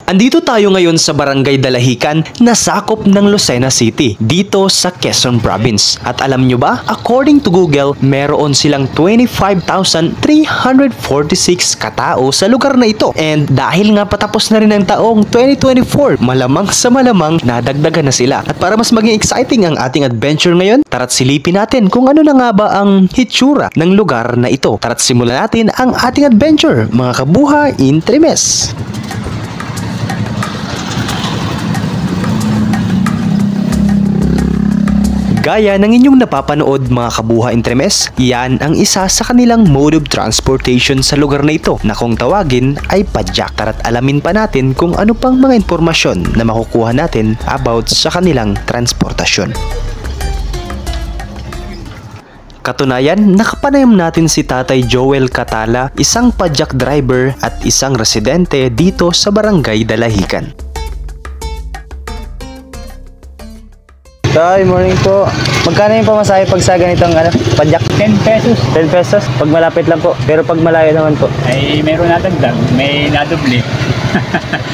Andito tayo ngayon sa Barangay Dalahican na sakop ng Lucena City, dito sa Quezon Province. At alam nyo ba, according to Google, meron silang 25,346 katao sa lugar na ito. And dahil nga patapos na rin ang taong 2024, malamang sa malamang nadagdagan na sila. At para mas maging exciting ang ating adventure ngayon, tara't silipin natin kung ano na nga ba ang hitsura ng lugar na ito. Tara't simulan natin ang ating adventure, mga kabuha in Trimes. Gaya ng inyong napapanood mga kabuha in Trimes, yan ang isa sa kanilang mode of transportation sa lugar na ito na kung tawagin ay padyak. Tara't alamin pa natin kung ano pang mga impormasyon na makukuha natin about sa kanilang transportasyon. Katunayan, nakapanayam natin si Tatay Joel Catala, isang padyak driver at isang residente dito sa Barangay Dalahican. Tay, morning po. Magkano yung pamasahe pag sa ganitong padyak? 10 pesos. 10 pesos? Pag malapit lang po. Pero pag malayo naman po. Ay, meron nadagdag. May nadubli.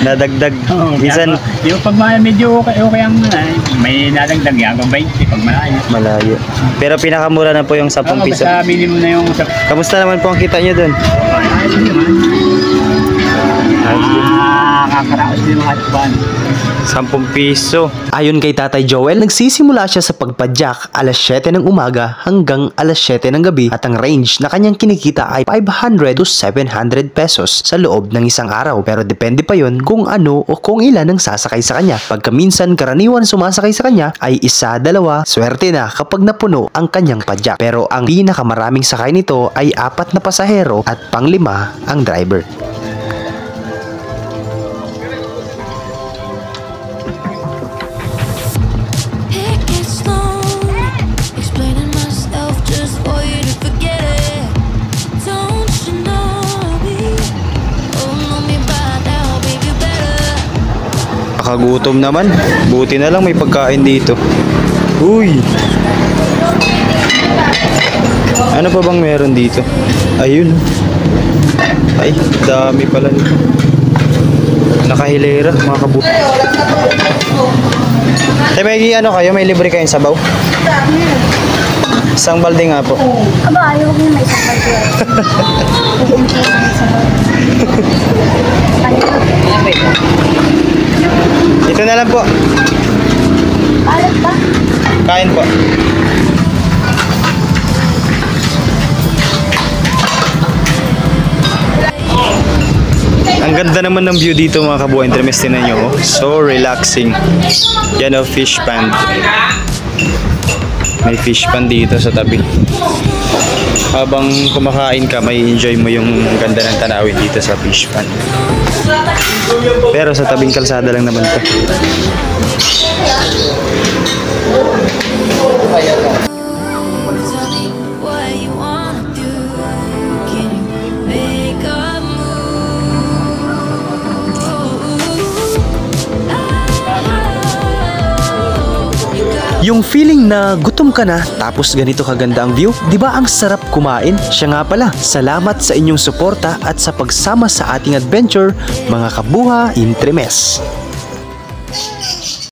Nadagdag. Oo, Minsan yung pag medyo okay ang may nadagdag yan. Hanggang 20 pag malayo. malayo. Pero pinakamura na po yung 10 piso. Basta minimum na yung... Kamusta naman po ang kita nyo dun? Ayos naman. Kakaraos din mga hatuban. 10 piso. Ayon kay Tatay Joel, nagsisimula siya sa pagpadyak alas 7 ng umaga hanggang alas 7 ng gabi at ang range na kanyang kinikita ay 500 to 700 pesos sa loob ng isang araw. Pero depende pa yon kung ano o kung ilan ang sasakay sa kanya. Pagkaminsan karaniwan sumasakay sa kanya ay isa, dalawa, swerte na kapag napuno ang kanyang padyak. Pero ang pinakamaraming sakay nito ay 4 na pasahero at pang-5 ang driver. Nakagutom naman. Buti na lang may pagkain dito. Uy! Ano pa bang meron dito? Ayun. Ay, dami pala nito. Nakahilera, mga kabuto. Tay, may kayo? May libre kayong sabaw? Isang balde nga po. Aba, ayaw ko yung may isang balde. Ito na lang po. Alat ba? Kain po. Ang ganda naman ng view dito mga kabuhay. Intermes, tinan nyo. Oh. So relaxing. Yan o, fish pond. May fish pond dito sa tabi. Habang kumakain ka, may enjoy mo yung ganda ng tanawin dito sa fish pond. Pero sa tabing kalsada lang naman to. Yung feeling na gutom ka na tapos ganito kaganda ang view, di ba ang sarap kumain? Siya nga pala, salamat sa inyong suporta at sa pagsama sa ating adventure, mga kabuha in Trimes.